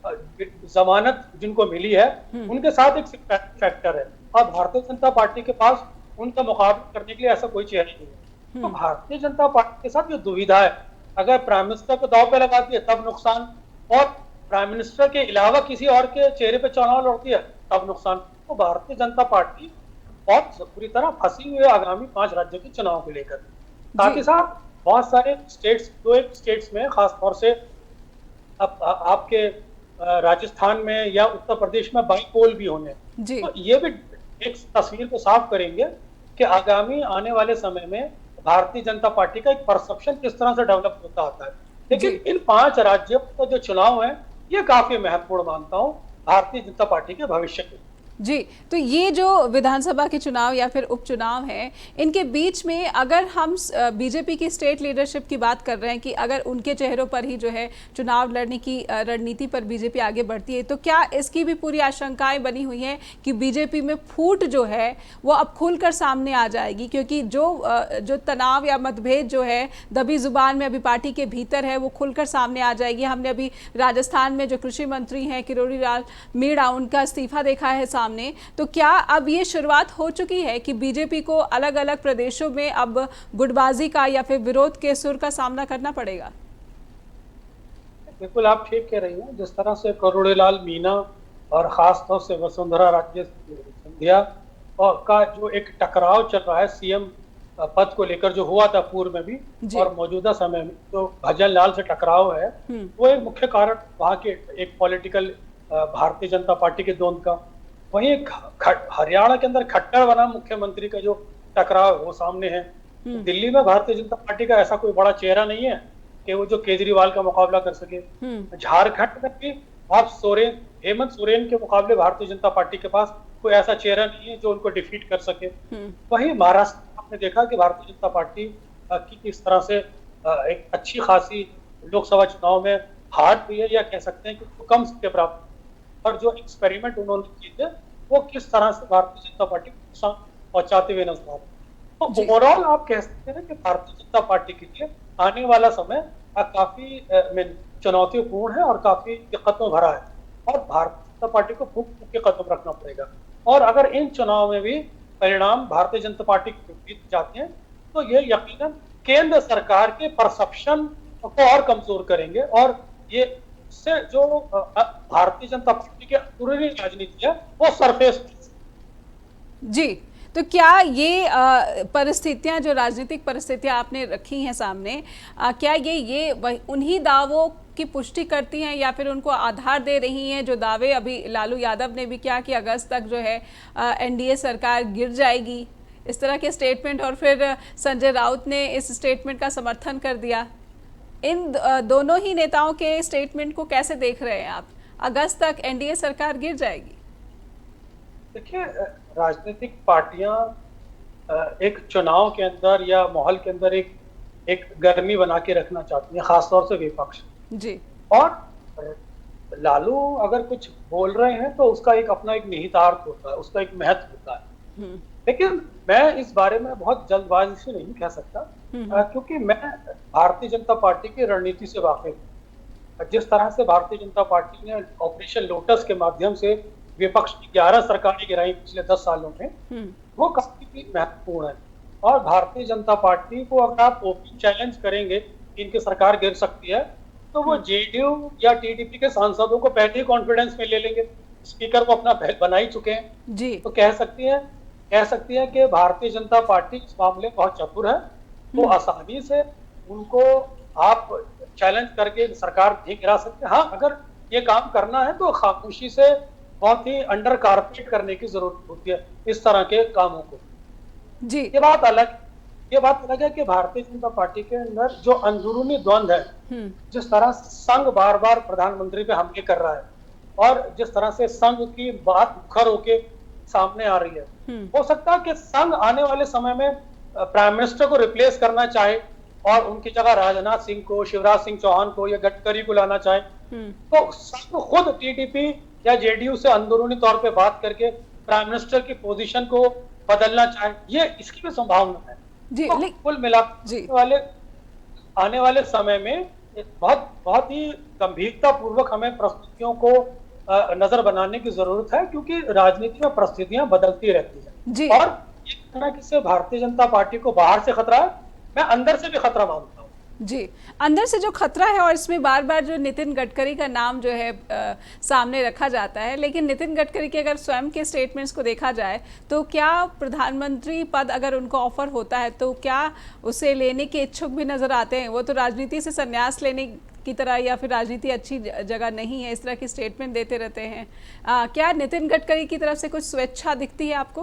जमानत जिनको मिली है उनके साथ एक फैक्टर है और भारतीय जनता पार्टी के पास उनका मुकाबला करने के लिए ऐसा कोई चेहरा नहीं है। तो भारतीय जनता पार्टी के साथ ये दुविधा है, अगर प्राइम मिनिस्टर को दांव पे लगाती है तब नुकसान, और प्राइम मिनिस्टर के अलावा किसी और के चेहरे पे चुनाव लड़ती है तब नुकसान। तो भारतीय जनता पार्टी बहुत पूरी तरह फंसी हुई है आगामी 5 राज्यों के चुनाव को लेकर। साथ ही साथ बहुत सारे स्टेट्स, दो एक स्टेट्स में खासतौर से आपके राजस्थान में या उत्तर प्रदेश में बाईपोल भी होने, तो ये भी एक तस्वीर को साफ करेंगे कि आगामी आने वाले समय में भारतीय जनता पार्टी का एक परसेप्शन किस तरह से डेवलप होता आता है। लेकिन इन 5 राज्यों का जो चुनाव है ये काफी महत्वपूर्ण मानता हूं भारतीय जनता पार्टी के भविष्य के। जी, तो ये जो विधानसभा के चुनाव या फिर उपचुनाव हैं, इनके बीच में अगर हम बीजेपी की स्टेट लीडरशिप की बात कर रहे हैं कि अगर उनके चेहरों पर ही जो है चुनाव लड़ने की रणनीति पर बीजेपी आगे बढ़ती है, तो क्या इसकी भी पूरी आशंकाएं बनी हुई हैं कि बीजेपी में फूट जो है वो अब खुलकर सामने आ जाएगी? क्योंकि जो तनाव या मतभेद जो है दबी जुबान में अभी पार्टी के भीतर है, वो खुलकर सामने आ जाएगी। हमने अभी राजस्थान में जो कृषि मंत्री हैं किरोड़ी लाल मीणा, उनका इस्तीफा देखा है सामने। तो क्या अब ये शुरुआत हो चुकी है कि बीजेपी को अलग अलग प्रदेशों में अब गुटबाजी का या फिर विरोध के सुर का सामना करना पड़ेगा? बिल्कुल आप ठीक कह रही हैं। जिस तरह से करोड़ीलाल मीणा और खास तौर से वसुंधरा राजे सिंधिया और का जो एक टकराव चल रहा है सीएम पद को लेकर, जो हुआ था पूर्व में भी और मौजूदा समय में जो भजन लाल से टकराव है, वो एक मुख्य कारण वहाँ के एक पॉलिटिकल भारतीय जनता पार्टी के द्वंद का। वहीं हरियाणा के अंदर खट्टर बना मुख्यमंत्री का जो टकराव वो सामने है। दिल्ली में भारतीय जनता पार्टी का ऐसा कोई बड़ा चेहरा नहीं है कि वो जो केजरीवाल का मुकाबला कर सके। झारखंड में भी आप हेमंत सोरेन के मुकाबले भारतीय जनता पार्टी के पास कोई ऐसा चेहरा नहीं है जो उनको डिफीट कर सके। वहीं महाराष्ट्र में आपने देखा कि भारतीय जनता पार्टी की किस तरह से एक अच्छी खासी लोकसभा चुनाव में हार हुई है, या कह सकते हैं कि कम सीटें प्राप्त, और जो एक्सपेरिमेंट उन्होंने किए थे वो किस तरह से भारतीय जनता पार्टी को नुकसान पहुंचाते हुए नजर आ रहे हैं। तो ओवरऑल आप कह सकते हैं कि भारतीय जनता पार्टी के लिए आने वाला समय काफी चुनौतीपूर्ण है और काफी दिक्कतों भरा है, और भारतीय जनता पार्टी को फूंक फूंक के कदम रखना पड़ेगा। और अगर इन चुनाव में भी परिणाम भारतीय जनता पार्टी के विपरीत जाते हैं तो ये यकीनन केंद्र सरकार के परसेप्शन को और कमजोर करेंगे, और ये से जो भारतीय जनता पार्टी की अंदरूनी राजनीति है वो सरफेस। जी, तो क्या ये परिस्थितियां, जो राजनीतिक परिस्थितियां आपने रखी हैं सामने, क्या ये उन्हीं दावों की पुष्टि करती हैं या फिर उनको आधार दे रही हैं जो दावे अभी लालू यादव ने भी किया कि अगस्त तक जो है एनडीए सरकार गिर जाएगी, इस तरह के स्टेटमेंट, और फिर संजय राउत ने इस स्टेटमेंट का समर्थन कर दिया? इन दोनों ही नेताओं के स्टेटमेंट को कैसे देख रहे हैं आप? अगस्त तक एनडीए सरकार गिर जाएगी? देखिए, राजनीतिक पार्टियां एक चुनाव के अंदर या माहौल के अंदर एक गर्मी बना के रखना चाहती हैं, खासतौर से विपक्ष जी। और लालू अगर कुछ बोल रहे हैं तो उसका अपना एक निहितार्थ होता है, उसका एक महत्व होता है। लेकिन मैं इस बारे में बहुत जल्दबाजी से नहीं कह सकता, क्योंकि मैं भारतीय जनता पार्टी की रणनीति से वाकिफ हूं। जिस तरह से भारतीय जनता पार्टी ने ऑपरेशन लोटस के माध्यम से विपक्ष की 11 सरकारें गिराई पिछले 10 सालों में, वो काफी महत्वपूर्ण है। और भारतीय जनता पार्टी को अगर आप ओपन चैलेंज करेंगे कि इनकी सरकार गिर सकती है, तो वो जेडीयू या टीडीपी के सांसदों को पहले ही कॉन्फिडेंस में ले लेंगे। स्पीकर को अपना बना ही चुके हैं जी। तो कह सकती है कि भारतीय जनता पार्टी इस मामले में बहुत चतुर है। तो आसानी से उनको आप चैलेंज करके सरकार नहीं गिरा सकते। हाँ, अगर ये काम करना है तो खामोशी से बहुत ही अंडर कारपेट करने की जरूरत होती है इस तरह के कामों को जी। ये बात अलग है कि भारतीय जनता पार्टी के अंदर जो अंदरूनी द्वंद है, जिस तरह संघ बार बार प्रधानमंत्री पे हमले कर रहा है और जिस तरह से संघ की बात मुखर होके सामने आ रही है, हो सकता है कि संघ आने वाले समय में प्राइम मिनिस्टर को रिप्लेस करना चाहे और उनकी जगह राजनाथ सिंह को, शिवराज सिंह चौहान को या गडकरी को लाना चाहे। तो संघ खुद टीडीपी या जेडीयू से अंदरूनी तौर पे बात करके प्राइम मिनिस्टर की पोजीशन को बदलना चाहे, ये इसकी भी संभावना है जी। तो कुल मिलाकर आने वाले समय में बहुत ही गंभीरता पूर्वक हमें परिस्थितियों को नजर बनाने की जरूरत है, क्योंकि राजनीति में परिस्थितियां बदलती रहती है जी। और एक तरह से भारतीय जनता पार्टी को बाहर से खतरा है, मैं अंदर से भी खतरा मानता हूँ जी। अंदर से जो खतरा है, और इसमें बार बार जो नितिन गडकरी का नाम जो है सामने रखा जाता है, लेकिन नितिन गडकरी के अगर स्वयं के स्टेटमेंट्स को देखा जाए तो क्या प्रधानमंत्री पद अगर उनको ऑफर होता है तो क्या उसे लेने के इच्छुक भी नजर आते हैं? वो तो राजनीति से संन्यास लेने की तरह या फिर राजनीति अच्छी जगह नहीं है, इस तरह की स्टेटमेंट देते रहते हैं। क्या नितिन गडकरी की तरफ से कुछ स्वेच्छा दिखती है आपको?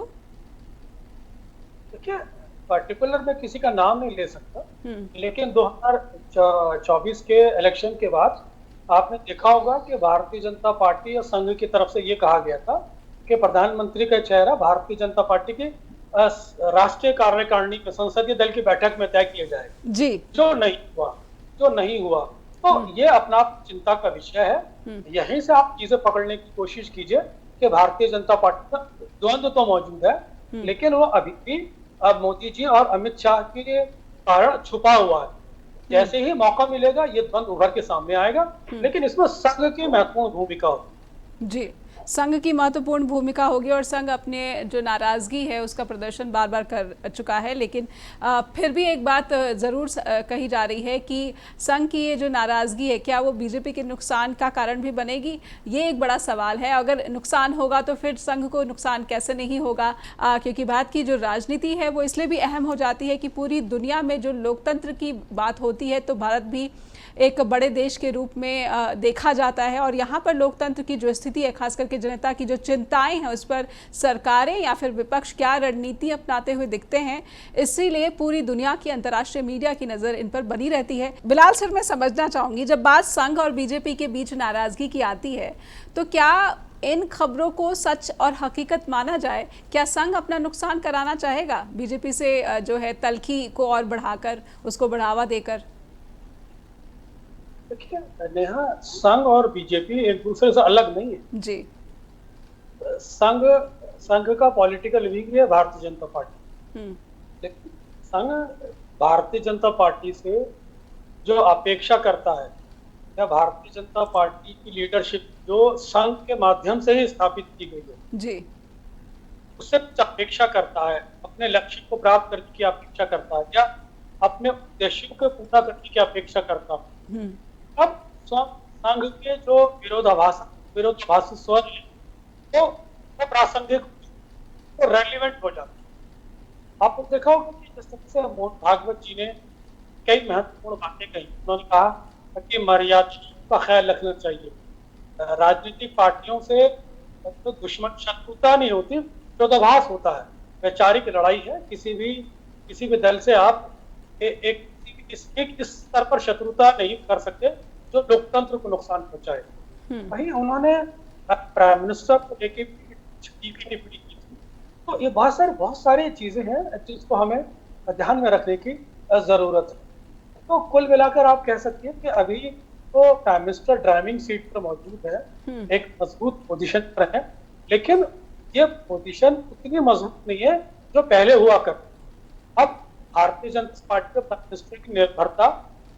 देखिए, पर्टिकुलर में किसी का नाम नहीं ले सकता, लेकिन 2024 के इलेक्शन के बाद आपने देखा होगा कि भारतीय जनता पार्टी या संघ की तरफ से ये कहा गया था कि प्रधानमंत्री का चेहरा भारतीय जनता पार्टी की राष्ट्रीय कार्यकारिणी में संसदीय दल की बैठक में तय किया जाएगा। जी। जो नहीं हुआ तो ये अपना चिंता का विषय है। यहीं से आप चीजें पकड़ने की कोशिश कीजिए कि भारतीय जनता पार्टी का द्वंद्व तो मौजूद है, लेकिन वो अभी भी मोदी जी और अमित शाह के कारण छुपा हुआ है। जैसे ही मौका मिलेगा ये द्वंद्व उभर के सामने आएगा, लेकिन इसमें संघ की महत्वपूर्ण भूमिका होगी। जी, संघ की महत्वपूर्ण भूमिका होगी और संघ अपने जो नाराजगी है उसका प्रदर्शन बार बार कर चुका है, लेकिन फिर भी एक बात ज़रूर कही जा रही है कि संघ की ये जो नाराजगी है क्या वो बीजेपी के नुकसान का कारण भी बनेगी? ये एक बड़ा सवाल है। अगर नुकसान होगा तो फिर संघ को नुकसान कैसे नहीं होगा, क्योंकि भारत की जो राजनीति है वो इसलिए भी अहम हो जाती है कि पूरी दुनिया में जो लोकतंत्र की बात होती है तो भारत भी एक बड़े देश के रूप में देखा जाता है, और यहाँ पर लोकतंत्र की जो स्थिति है, खास करके जनता की जो चिंताएं हैं उस पर सरकारें या फिर विपक्ष क्या रणनीति अपनाते हुए दिखते हैं, इसीलिए पूरी दुनिया की अंतर्राष्ट्रीय मीडिया की नज़र इन पर बनी रहती है। बिलाल सर, मैं समझना चाहूँगी, जब बात संघ और बीजेपी के बीच नाराज़गी की आती है तो क्या इन खबरों को सच और हकीकत माना जाए? क्या संघ अपना नुकसान कराना चाहेगा बीजेपी से जो है तलखी को और बढ़ाकर, उसको बढ़ावा देकर? देखिए नेहा, संघ और बीजेपी एक दूसरे से अलग नहीं है जी। संघ का पॉलिटिकल विंग है भारतीय जनता पार्टी। लेकिन संघ भारतीय जनता पार्टी से जो अपेक्षा करता है, या भारतीय जनता पार्टी की लीडरशिप जो संघ के माध्यम से ही स्थापित की गई है जी, उससे कुछ अपेक्षा करता है, अपने लक्ष्य को प्राप्त करने की अपेक्षा करता है, या अपने उद्देश्यों को पूरा करने की अपेक्षा करता है। अब संघ के जो विरोधाभासी स्वर है वो प्रासंगिक, वो रेलिवेंट हो जाता है। आपने देखा होगा कि जिस तरह से मोहन भागवत जी ने कई महत्वपूर्ण बातें कही। उन्होंने कहा कि मर्यादा का ख्याल रखना चाहिए, राजनीतिक पार्टियों से तो दुश्मन शत्रुता नहीं होती, विरोधाभास होता है, वैचारिक लड़ाई है। किसी भी दल से आप एक स्तर पर शत्रुता नहीं कर सकते जो लोकतंत्र को नुकसान पहुंचाए। वहीं उन्होंने प्राइम मिनिस्टर को लेकर टिप्पणी की थी। तो ये बहुत सारी चीजें हैं जिसको हमें ध्यान में रखने की जरूरत है। तो कुल मिलाकर आप कह सकते हैं कि अभी तो प्राइम मिनिस्टर ड्राइविंग सीट पर मौजूद है, एक मजबूत पोजीशन पर है, लेकिन ये पोजीशन उतनी मजबूत नहीं है जो पहले हुआ करती। अब भारतीय जनता पार्टी के प्राइम मिनिस्टर की निर्भरता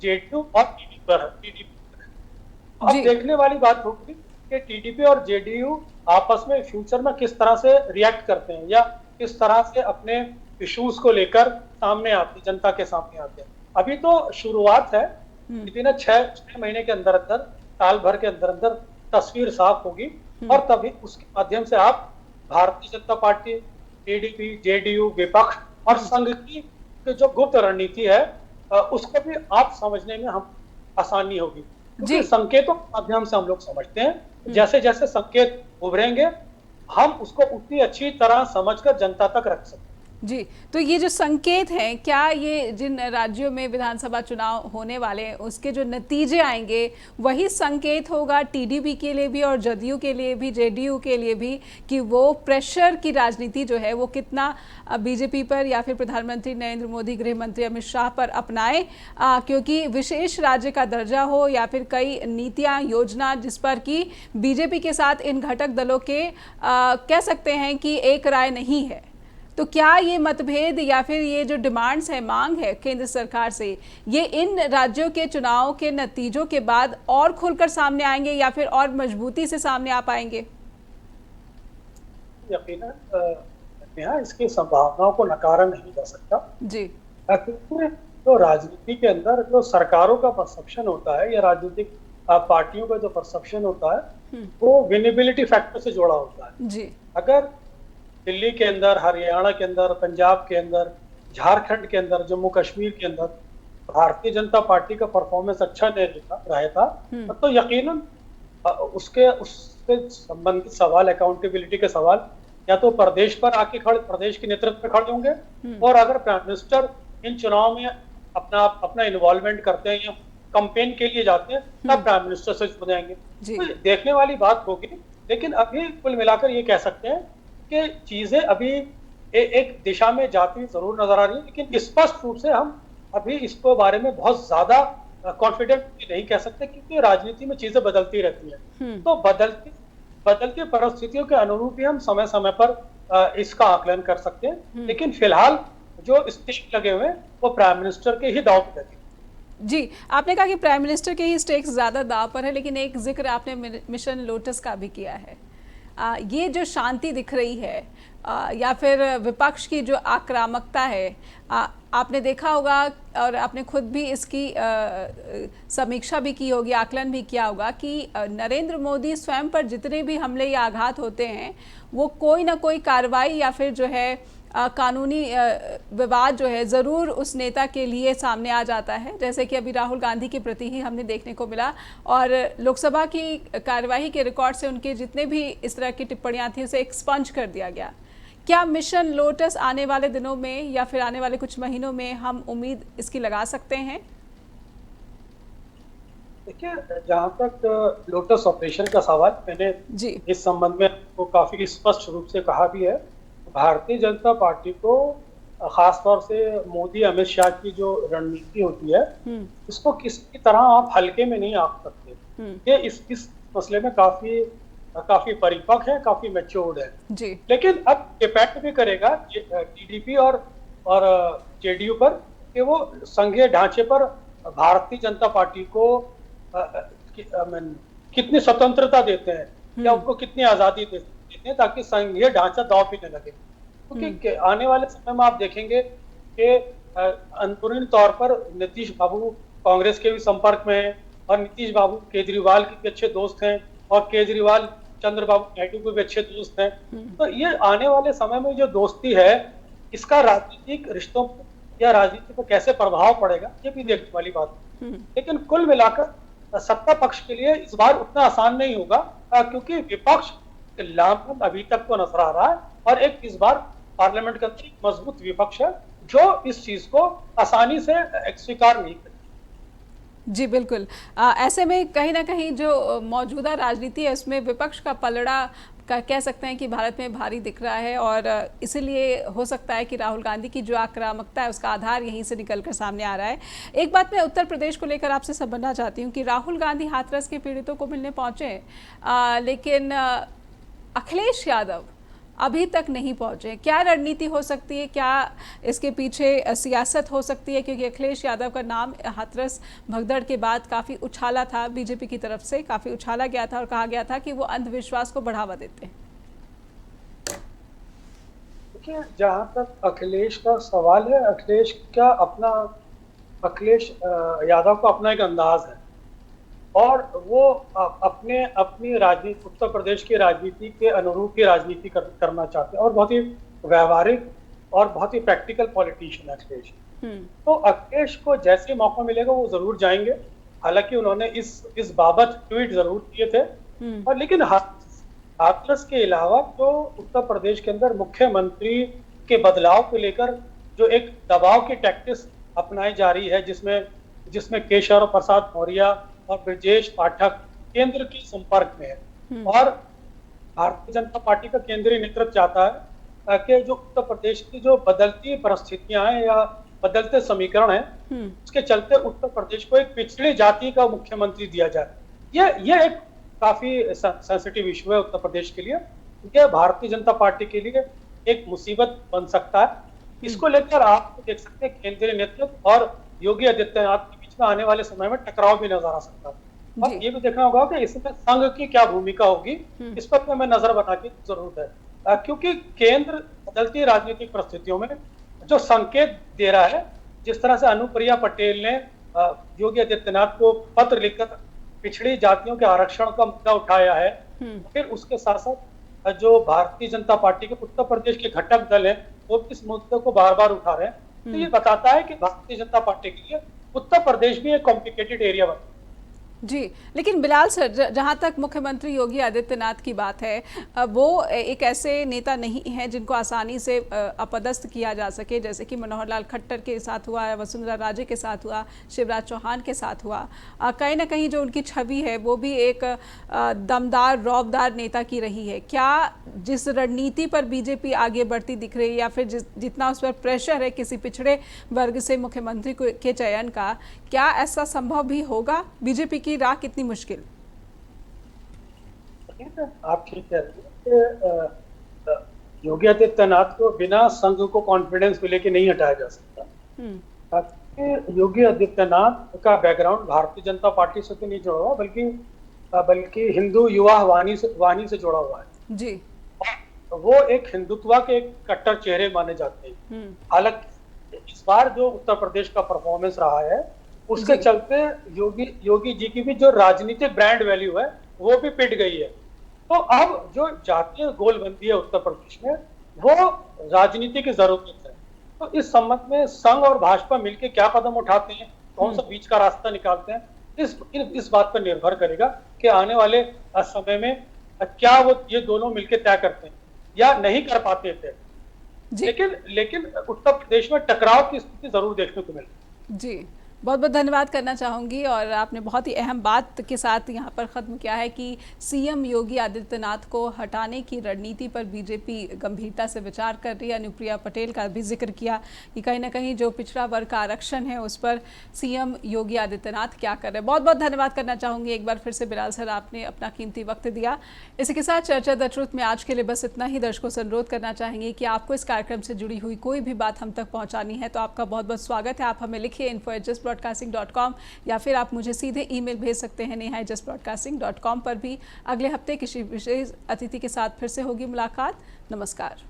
जेडीयू और टीडीपी पर है। अब देखने वाली बात होगी कि टीडीपी और जेडीयू आपस में फ्यूचर में किस तरह से रिएक्ट करते हैं, या किस तरह से अपने इश्यूज को लेकर सामने आते, जनता के सामने आते हैं। अभी तो शुरुआत है, लेकिन 6 महीने के अंदर अंदर, साल भर के अंदर अंदर तस्वीर साफ होगी, और तभी उसके माध्यम से आप Bharatiya Janata party, TDP, JDU, विपक्ष और संघ की जो गुप्त रणनीति है उसको भी आप समझने में हम आसानी होगी। क्योंकि संकेतों के माध्यम से हम लोग समझते हैं, जैसे जैसे संकेत उभरेंगे हम उसको उतनी अच्छी तरह समझकर जनता तक रख सकते हैं। जी, तो ये जो संकेत हैं, क्या ये जिन राज्यों में विधानसभा चुनाव होने वाले हैं उसके जो नतीजे आएंगे वही संकेत होगा टीडीपी के लिए भी और जदयू के लिए भी, जेडीयू के लिए भी, कि वो प्रेशर की राजनीति जो है वो कितना बीजेपी पर या फिर प्रधानमंत्री नरेंद्र मोदी, गृह मंत्री अमित शाह पर अपनाएं, क्योंकि विशेष राज्य का दर्जा हो या फिर कई नीतियाँ, योजना जिस पर कि बीजेपी के साथ इन घटक दलों के कह सकते हैं कि एक राय नहीं है। तो क्या ये मतभेद या फिर ये जो डिमांड्स है, मांग है केंद्र सरकार से, ये इन राज्यों के चुनाव के नतीजों के बाद और खुलकर सामने आएंगे या फिर और मजबूती से सामने आ पाएंगे? यकीनन इसकी संभावनाओं को नकारा नहीं जा सकता जी, क्योंकि तो राजनीति के अंदर जो सरकारों का परसेप्शन होता है या राजनीतिक पार्टियों का जो परसेप्शन होता है वो विनेबिलिटी फैक्टर से जुड़ा होता है। जी, अगर दिल्ली के अंदर, हरियाणा के अंदर, पंजाब के अंदर, झारखंड के अंदर, जम्मू कश्मीर के अंदर भारतीय जनता पार्टी का परफॉर्मेंस अच्छा नहीं रहा था, तो यकीनन उससे संबंधित सवाल, अकाउंटेबिलिटी के सवाल या तो प्रदेश पर आके प्रदेश के नेतृत्व में खड़े होंगे, और अगर प्राइम मिनिस्टर इन चुनाव में अपना इन्वॉल्वमेंट करते हैं या कैंपेन के लिए जाते हैं तब प्राइम मिनिस्टर से जुड़ जाएंगे। तो देखने वाली बात होगी लेकिन अभी कुल मिलाकर ये कह सकते हैं कि चीजें अभी एक दिशा में जाती जरूर नजर आ रही है, लेकिन स्पष्ट रूप से हम अभी इसको बारे में बहुत ज्यादा कॉन्फिडेंट नहीं कह सकते, क्योंकि राजनीति में चीजें बदलती रहती हैं। तो बदलती बदलती परिस्थितियों के अनुरूप ही हम समय समय पर इसका आकलन कर सकते हैं। लेकिन फिलहाल जो स्टेक लगे हुए हैं वो प्राइम मिनिस्टर के ही दांव पे लगे। जी, आपने कहा कि प्राइम मिनिस्टर के ही स्टेक्स ज़्यादा दांव पर है, लेकिन एक जिक्र आपने मिशन लोटस का भी किया है। ये जो शांति दिख रही है या फिर विपक्ष की जो आक्रामकता है, आपने देखा होगा और आपने खुद भी इसकी समीक्षा भी की होगी, आकलन भी किया होगा कि नरेंद्र मोदी स्वयं पर जितने भी हमले या आघात होते हैं वो कोई ना कोई कार्रवाई या फिर जो है कानूनी विवाद जो है ज़रूर उस नेता के लिए सामने आ जाता है, जैसे कि अभी राहुल गांधी के प्रति ही हमने देखने को मिला। और लोकसभा की कार्यवाही के रिकॉर्ड से उनके जितने भी इस तरह की टिप्पणियां थी उसे एक्सपंज कर दिया गया। क्या मिशन लोटस आने वाले दिनों में या फिर आने वाले कुछ महीनों में हम उम्मीद इसकी लगा सकते हैं? देखिए, जहाँ तक लोटस ऑपरेशन का सवाल, मैंने जी इस संबंध में वो काफी स्पष्ट रूप से कहा भी है। भारतीय जनता पार्टी को खास तौर से मोदी अमित शाह की जो रणनीति होती है उसको किसी तरह आप हल्के में नहीं आंक सकते। ये इस मसले में काफी परिपक्व है, काफी मैच्योर्ड है जी। लेकिन अब डिपेंड भी करेगा टीडीपी और जेडीयू पर कि वो संघीय ढांचे पर भारतीय जनता पार्टी को कितनी स्वतंत्रता देते हैं या उनको कितनी आजादी देते हैं ताकि संघीय ढांचा दांव पे न लगे। क्योंकि आने वाले समय में आप देखेंगे कि अंतरूनी तौर पर नीतीश बाबू कांग्रेस के भी संपर्क में हैं और नीतीश बाबू केजरीवाल के भी अच्छे दोस्त हैं और केजरीवाल चंद्रबाबू नायडू के भी अच्छे दोस्त हैं। तो ये आने वाले समय में जो दोस्ती है इसका राजनीतिक रिश्तों या राजनीति पर कैसे प्रभाव पड़ेगा ये भी देखने वाली बात है। लेकिन कुल मिलाकर सत्ता पक्ष के लिए इस बार उतना आसान नहीं होगा, क्योंकि विपक्ष लामबंद अभी तक तो नजर आ रहा है और एक इस बार पार्लियामेंट का मजबूत विपक्ष है जो इस चीज को आसानी से स्वीकार नहीं करेगा। जी बिल्कुल। ऐसे में कहीं ना कहीं जो मौजूदा राजनीति है उसमें विपक्ष का पलड़ा कह सकते हैं कि भारत में भारी दिख रहा है और इसीलिए हो सकता है कि राहुल गांधी की जो आक्रामकता है उसका आधार यहीं से निकलकर सामने आ रहा है। एक बात मैं उत्तर प्रदेश को लेकर आपसे समझना चाहती हूँ कि राहुल गांधी हाथरस के पीड़ितों को मिलने पहुंचे, लेकिन अखिलेश यादव अभी तक नहीं पहुंचे। क्या रणनीति हो सकती है, क्या इसके पीछे सियासत हो सकती है? क्योंकि अखिलेश यादव का नाम हाथरस भगदड़ के बाद काफ़ी उछाला था, बीजेपी की तरफ से काफ़ी उछाला गया था और कहा गया था कि वो अंधविश्वास को बढ़ावा देते हैं। देखिए, जहां तक अखिलेश का सवाल है, अखिलेश यादव का अपना एक अंदाज है और वो अपनी राजनीति, उत्तर प्रदेश की राजनीति के अनुरूप ही राजनीति करना चाहते हैं और बहुत ही व्यवहारिक और बहुत ही प्रैक्टिकल पॉलिटिशियन है अखिलेश। तो अखिलेश को जैसे मौका मिलेगा वो जरूर जाएंगे। हालांकि उन्होंने इस बाबत ट्वीट जरूर किए थे और लेकिन हाथरस के अलावा जो उत्तर प्रदेश के अंदर मुख्यमंत्री के बदलाव को लेकर जो एक दबाव की टैक्टिस अपनाई जा रही है, जिसमें केशव प्रसाद मौर्य और ब्रजेश पाठक केंद्र के संपर्क में है और भारतीय जनता पार्टी का केंद्रीय नेतृत्व चाहता है कि जो उत्तर प्रदेश की जो बदलती परिस्थितियां हैं या बदलते समीकरण हैं उसके चलते उत्तर प्रदेश को एक पिछड़ी जाति का मुख्यमंत्री दिया जाए। ये एक काफी सेंसिटिव इशू है उत्तर प्रदेश के लिए। यह भारतीय जनता पार्टी के लिए एक मुसीबत बन सकता है। इसको लेकर आप देख सकते हैं केंद्रीय नेतृत्व और योगी आदित्यनाथ के बीच में आने वाले समय में टकराव भी नजर आ सकता है और ये भी देखना होगा कि इसमें संघ की क्या भूमिका होगी, इस पर हमें नजर बनाने की जरूरत है। क्योंकि केंद्र बदलती राजनीतिक परिस्थितियों में जो संकेत दे रहा है, जिस तरह से अनुप्रिया पटेल ने योगी आदित्यनाथ को पत्र लिखकर पिछड़ी जातियों के आरक्षण का मुद्दा उठाया है, फिर उसके साथ साथ जो भारतीय जनता पार्टी के उत्तर प्रदेश के घटक दल है वो इस मुद्दे को बार बार उठा रहे हैं। तो ये बताता है कि भारतीय जनता पार्टी के लिए उत्तर प्रदेश भी एक कॉम्प्लिकेटेड एरिया बना। जी, लेकिन बिलाल सर, जहाँ तक मुख्यमंत्री योगी आदित्यनाथ की बात है, वो एक ऐसे नेता नहीं हैं जिनको आसानी से अपदस्थ किया जा सके, जैसे कि मनोहर लाल खट्टर के साथ हुआ, वसुंधरा राजे के साथ हुआ, शिवराज चौहान के साथ हुआ। कहीं ना कहीं जो उनकी छवि है वो भी एक दमदार रौबदार नेता की रही है। क्या जिस रणनीति पर बीजेपी आगे बढ़ती दिख रही है, या फिर जितना उस पर प्रेशर है किसी पिछड़े वर्ग से मुख्यमंत्री के चयन का, क्या ऐसा संभव भी होगा? बीजेपी की राह कितनी मुश्किल? आप ठीक कह रहे हैं। योगी आदित्यनाथ को बिना संघ को कॉन्फिडेंस को लेके नहीं हटाया जा सकता। योगी आदित्यनाथ का बैकग्राउंड भारतीय जनता पार्टी से तो नहीं जुड़ा हुआ, बल्कि हिंदू युवा वाणी से जुड़ा हुआ है जी। वो एक हिंदुत्व के एक कट्टर चेहरे माने जाते हैं। हालांकि इस बार जो उत्तर प्रदेश का परफॉर्मेंस रहा है उसके चलते योगी जी की भी जो राजनीतिक ब्रांड वैल्यू है वो भी पिट गई है। तो अब जो जातीय गोलबंदी है उत्तर प्रदेश में, वो राजनीति की जरूरत है। तो इस संबंध में संघ और भाजपा मिलकर क्या कदम उठाते हैं, कौन सा बीच का रास्ता निकालते हैं, इस बात पर निर्भर करेगा कि आने वाले समय में क्या वो ये दोनों मिलकर तय करते हैं या नहीं कर पाते थे। लेकिन उत्तर प्रदेश में टकराव की स्थिति जरूर देखने को मिलेगी। जी, बहुत बहुत धन्यवाद करना चाहूँगी। और आपने बहुत ही अहम बात के साथ यहाँ पर ख़त्म किया है कि सीएम योगी आदित्यनाथ को हटाने की रणनीति पर बीजेपी गंभीरता से विचार कर रही है। अनुप्रिया पटेल का भी जिक्र किया कि कहीं ना कहीं जो पिछड़ा वर्ग का आरक्षण है उस पर सीएम योगी आदित्यनाथ क्या कर रहे हैं। बहुत बहुत धन्यवाद करना चाहूँगी एक बार फिर से बिलाल सर, आपने अपना कीमती वक्त दिया। इसी के साथ चर्चा द ट्रुथ में आज के लिए बस इतना ही। दर्शकों से अनुरोध करना चाहेंगे कि आपको इस कार्यक्रम से जुड़ी हुई कोई भी बात हम तक पहुँचानी है तो आपका बहुत बहुत स्वागत है। आप हमें लिखिए info@justbroadcasting.com, या फिर आप मुझे सीधे ईमेल भेज सकते हैं neha@justbroadcasting.com पर भी। अगले हफ्ते किसी विशेष अतिथि के साथ फिर से होगी मुलाकात। नमस्कार।